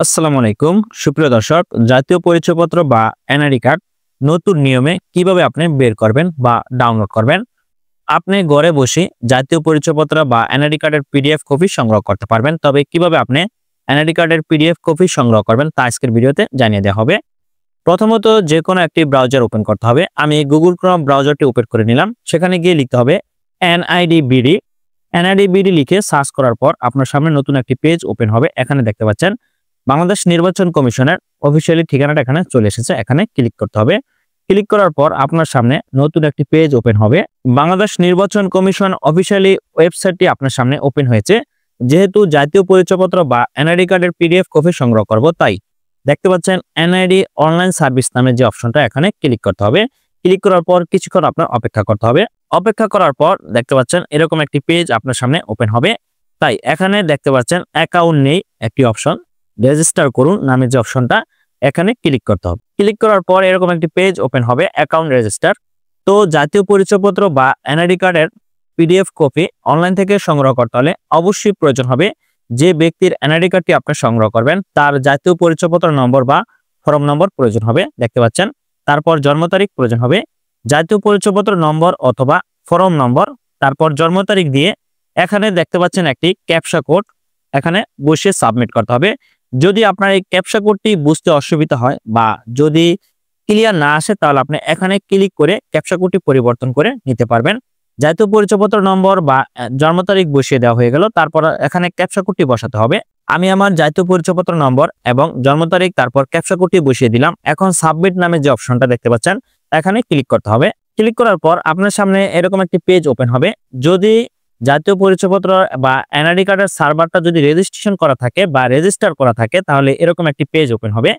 আসসালামু আলাইকুম সুপ্রিয় দর্শক, জাতীয় পরিচয়পত্র বা এনআইডি কার্ড নতুন নিয়মে কিভাবে আপনি বের করবেন বা ডাউনলোড করবেন। আপনি ঘরে বসে জাতীয় পরিচয়পত্র বা এনআইডি কার্ডের পিডিএফ কপি সংগ্রহ করতে পারবেন। তবে কিভাবে আপনি এনআইডি কার্ডের পিডিএফ কপি সংগ্রহ করবেন তা আজকের ভিডিওতে জানিয়ে দেওয়া হবে। প্রথমত যে কোনো একটি ব্রাউজার ওপেন করতে হবে। আমি গুগল ক্রোম ব্রাউজারটি ওপেন করে নিলাম। সেখানে গিয়ে লিখতে হবে এনআইডিবিডি। এনআইডিবিডি লিখে সার্চ করার পর আপনার সামনে নতুন একটি পেজ ওপেন হবে। এখানে দেখতে পাচ্ছেন বাংলাদেশ নির্বাচন কমিশনের অফিসিয়ালি ঠিকানাটা এখানে চলে এসেছে। এখানে ক্লিক করতে হবে। ক্লিক করার পর আপনার সামনে নতুন একটি পেজ ওপেন হবে। বাংলাদেশ নির্বাচন কমিশন অফিসিয়ালি ওয়েবসাইটটি আপনার সামনে ওপেন হয়েছে। যেহেতু জাতীয় পরিচয়পত্র বা এনআইডি কার্ডের পিডিএফ কপি সংগ্রহ করব, তাই দেখতে পাচ্ছেন এনআইডি অনলাইন সার্ভিস নামে যে অপশনটা এখানে ক্লিক করতে হবে। ক্লিক করার পর কিছুক্ষণ আপনার অপেক্ষা করতে হবে। অপেক্ষা করার পর দেখতে পাচ্ছেন এরকম একটি পেজ আপনার সামনে ওপেন হবে। তাই এখানে দেখতে পাচ্ছেন অ্যাকাউন্ট নেই একটি অপশন, রেজিস্টার করুন নামে যে অপশনটা এখানে ক্লিক করতে হবে। ক্লিক করার পর এরকম একটি পেজ ওপেন হবে, অ্যাকাউন্ট রেজিস্টার। তো জাতীয় পরিচয়পত্র বা এনআইডি কার্ডের পিডিএফ কপি অনলাইন থেকে সংগ্রহ করতে হলে অবশ্যই প্রয়োজন হবে যে ব্যক্তির এনআইডি কার্ডটি আপনি সংগ্রহ করবেন তার জাতীয় পরিচয়পত্র নম্বর বা ফর্ম নম্বর প্রয়োজন হবে, দেখতে পাচ্ছেন। তারপর জন্ম তারিখ প্রয়োজন হবে, জাতীয় পরিচয়পত্র নম্বর অথবা ফর্ম নম্বর, তারপর জন্ম তারিখ দিয়ে এখানে দেখতে পাচ্ছেন একটি ক্যাপচা কোড এখানে বসিয়ে সাবমিট করতে হবে। যদি আপনার এই ক্যাপচা কোডটি বুঝতে অসুবিধা হয় বা যদি ক্লিয়ার না আসে, তাহলে আপনি এখানে ক্লিক করে ক্যাপচা কোডটি পরিবর্তন করে নিতে পারবেন। জাতীয় পরিচয়পত্র নম্বর বা জন্ম তারিখ বসিয়ে দেওয়া হয়ে গেল। তারপর এখানে ক্যাপচা কোডটি বসাতে হবে। আমি আমার জাতীয় পরিচয়পত্র নম্বর এবং জন্ম তারিখ তারপর ক্যাপচা কোডটি বসিয়ে দিলাম। এখন সাবমিট নামে যে অপশনটা দেখতে পাচ্ছেন এখানে ক্লিক করতে হবে। ক্লিক করার পর আপনার সামনে এরকম একটি পেজ ওপেন হবে। যদি জাতীয় পরিচয়পত্র বা এনআইডি কার্ডের সার্ভারটা যদি রেজিস্ট্রেশন করা থাকে বা রেজিস্টার করা থাকে, তাহলে এরকম একটি পেজ ওপেন হবে।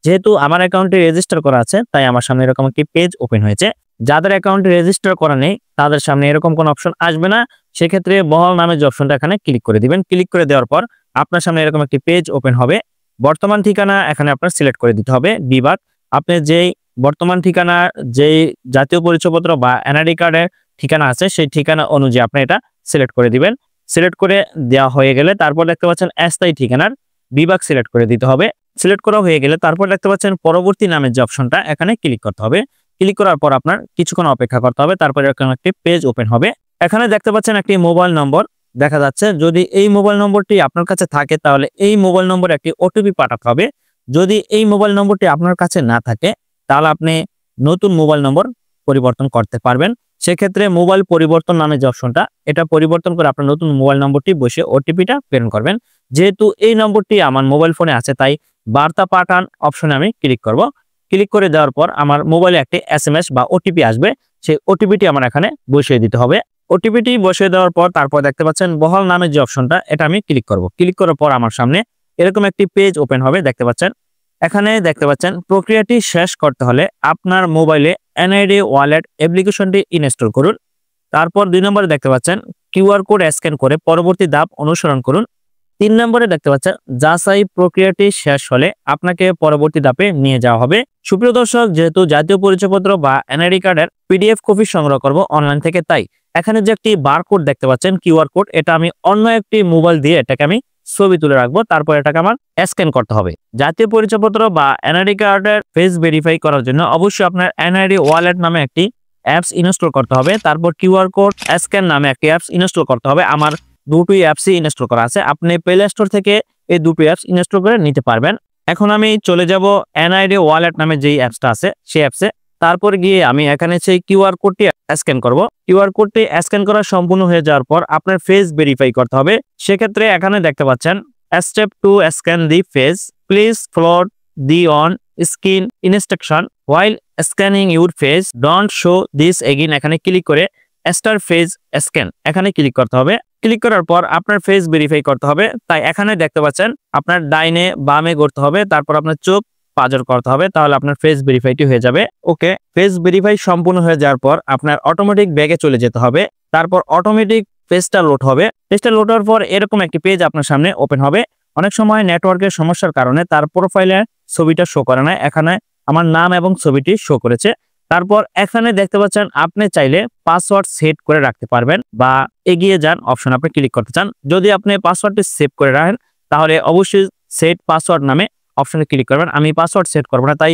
যেহেতু আমার অ্যাকাউন্টে রেজিস্টার করা আছে, তাই আমার সামনে এরকম একটি পেজ ওপেন হয়েছে। যাদের অ্যাকাউন্টে রেজিস্টার করা নেই তাদের সামনে এরকম কোনো অপশন আসবে না। সেক্ষেত্রে বহাল নামে যে অপশনটা এখানে ক্লিক করে দিবেন। ক্লিক করে দেওয়ার পর আপনার সামনে এরকম একটি পেজ ওপেন হবে। বর্তমান ঠিকানা এখানে আপনার সিলেক্ট করে দিতে হবে। বিভাগ আপনি যেই বর্তমান ঠিকানা, যেই জাতীয় পরিচয়পত্র বা এনআইডি কার্ডের ঠিকানা আছে সেই ঠিকানা অনুযায়ী আপনি এটা সিলেক্ট করে দিবেন। সিলেক্ট করে দেওয়া হয়ে গেলে তারপর দেখতে পাচ্ছেন স্থায়ী ঠিকানার বিভাগ সিলেক্ট করে দিতে হবে। সিলেক্ট করা হয়ে গেলে তারপর দেখতে পাচ্ছেন পরবর্তী নামের যে অপশনটা এখানে ক্লিক করতে হবে। ক্লিক করার পর আপনার কিছুক্ষণ অপেক্ষা করতে হবে। তারপরে এরকম একটি পেজ ওপেন হবে। এখানে দেখতে পাচ্ছেন একটি মোবাইল নম্বর দেখা যাচ্ছে। যদি এই মোবাইল নম্বরটি আপনার কাছে থাকে তাহলে এই মোবাইল নম্বরে একটি ওটিপি পাঠাতে হবে। যদি এই মোবাইল নম্বরটি আপনার কাছে না থাকে তাহলে আপনি নতুন মোবাইল নম্বর পরিবর্তন করতে পারবেন। সেক্ষেত্রে মোবাইল পরিবর্তন নামে যে অপশনটা এটা পরিবর্তন করে আপনার নতুন মোবাইল নম্বরটি বসে ওটিপিটা প্রেরণ করবেন। যেহেতু এই নম্বরটি আমার মোবাইল ফোনে আছে, তাই বার্তা পাঠান অপশনে আমি ক্লিক করব। ক্লিক করে দেওয়ার পর আমার মোবাইলে একটি এসএমএস বা ওটিপি আসবে। সেই ওটিপিটি আমার এখানে বসিয়ে দিতে হবে। ওটিপিটি বসিয়ে দেওয়ার পর তারপর দেখতে পাচ্ছেন বহাল নামের যে অপশনটা এটা আমি ক্লিক করব। ক্লিক করার পর আমার সামনে এরকম একটি পেজ ওপেন হবে, দেখতে পাচ্ছেন। এখানে দেখতে পাচ্ছেন প্রক্রিয়াটি শেষ করতে হলে আপনার মোবাইলে এনআইডি ওয়ালেট অ্যাপ্লিকেশনটি ইনস্টল করুন। তারপর 2 নম্বরে দেখতে পাচ্ছেন কিউআর কোড স্ক্যান করে পরবর্তী ধাপ অনুসরণ করুন। 3 নম্বরে দেখতে পাচ্ছেন যাচাই প্রক্রিয়াটি শেষ হলে আপনাকে পরবর্তী ধাপে নিয়ে যাওয়া হবে। সুপ্রিয় দর্শক, যেহেতু জাতীয় পরিচয়পত্র বা এনআইডি কার্ডের পিডিএফ কপি সংগ্রহ করব অনলাইন থেকে, তাই এখানে যে একটি বারকোড দেখতে পাচ্ছেন কিউআর কোড, এটা আমি অন্য একটি মোবাইল দিয়ে এটাকে আমি ছবি তুলে রাখবো। তারপর এটাকে আমার স্ক্যান করতে হবে। জাতীয় পরিচয়পত্র বা এনআইডি কার্ডের ফেস ভেরিফাই করার জন্য অবশ্যই আপনার এনআইডি ওয়ালেট নামে একটি অ্যাপস ইনস্টল করতে হবে। তারপর কিউআর কোড স্ক্যান নামে একটি অ্যাপস ইনস্টল করতে হবে। আমার দুটোই অ্যাপসই ইনস্টল করা আছে। আপনি প্লে স্টোর থেকে এই দুটো অ্যাপস ইনস্টল করে নিতে পারবেন। এখন আমি চলে যাব এনআইডি ওয়ালেট নামে যেই অ্যাপসটা আছে সেই অ্যাপসে। তারপর গিয়ে আমি এখানে সেই কিউআর কোডটি স্ক্যান করব। কিউআর কোডটি স্ক্যান করা সম্পূর্ণ হয়ে যাওয়ার পর আপনার ফেস ভেরিফাই করতে হবে। সেক্ষেত্রে এখানে দেখতে পাচ্ছেন step to scan the face, please follow the on screen instruction while scanning your face, don't show this again. এখানে ক্লিক করে স্টার ফেস স্ক্যান এখানে ক্লিক করতে হবে। ক্লিক করার পর আপনার ফেস ভেরিফাই করতে হবে। তাই এখানে দেখতে পাচ্ছেন আপনার ডাইনে বামে করতে হবে, তারপর আপনার চোখ পাজর করতে হবে, তাহলে আপনার ফেস ভেরিফাইটি হয়ে যাবে। ওকে, ফেস ভেরিফাই সম্পূর্ণ হয়ে যাওয়ার পর আপনার অটোমেটিক ব্যাগে চলে যেতে হবে। তারপর অটোমেটিক পেজটা লোড হবে। পেজটা লোড হওয়ার পর এরকম একটি পেজ আপনার সামনে ওপেন হবে। অনেক সময় নেটওয়ার্কের সমস্যার কারণে তার প্রোফাইলে ছবিটা শো করে না, এখানে আমার নাম এবং ছবিটি শো করেছে। তারপর এখানে দেখতে পাচ্ছেন আপনি চাইলে পাসওয়ার্ড সেট করে রাখতে পারবেন বা এগিয়ে যান অপশন আপনি ক্লিক করতে চান। যদি আপনি পাসওয়ার্ডটি সেভ করে রাখেন তাহলে অবশ্যই সেট পাসওয়ার্ড নামে অপশনে ক্লিক করবেন। আমি পাসওয়ার্ড সেট করব না, তাই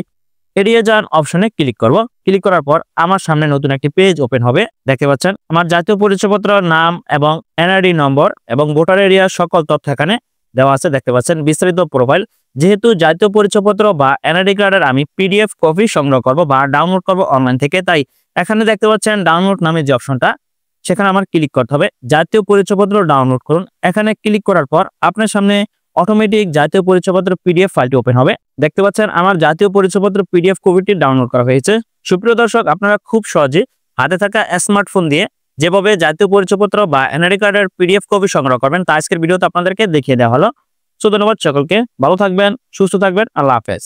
এড়িয়ে যান অপশনে ক্লিক করব। ক্লিক করার পর আমার সামনে নতুন একটি পেজ ওপেন হবে। দেখতে পাচ্ছেন আমার জাতীয় পরিচয়পত্র, নাম এবং এনআইডি নম্বর এবং ভোটার এরিয়ার সকল তথ্য এখানে দেওয়া আছে। দেখতে পাচ্ছেন বিস্তারিত প্রোফাইল। যেহেতু জাতীয় পরিচয়পত্র বা এনআইডি কার্ডের আমি পিডিএফ কপি সংগ্রহ করব বা ডাউনলোড করব অনলাইন থেকে, তাই এখানে দেখতে পাচ্ছেন ডাউনলোড নামে যে অপশনটা, সেখানে আমার ক্লিক করতে হবে। জাতীয় পরিচয়পত্র ডাউনলোড করুন। এখানে ক্লিক করার পর আপনার সামনে অটোমেটিক জাতীয় পরিচয়পত্র পিডিএফ ফাইলটি ওপেন হবে। দেখতে পাচ্ছেন আমার জাতীয় পরিচয়পত্র পিডিএফ কপিটি ডাউনলোড করা হয়েছে। সুপ্রিয় দর্শক, আপনারা খুব সহজে হাতে থাকা স্মার্টফোন দিয়ে যেভাবে জাতীয় পরিচয়পত্র বা এনআইডি কার্ডের পিডিএফ কপি সংগ্রহ করবেন তা আজকের ভিডিওতে আপনাদেরকে দেখিয়ে দেওয়া হলো। ধন্যবাদ সকলকে, ভালো থাকবেন, সুস্থ থাকবেন, আল্লাহ হাফেজ।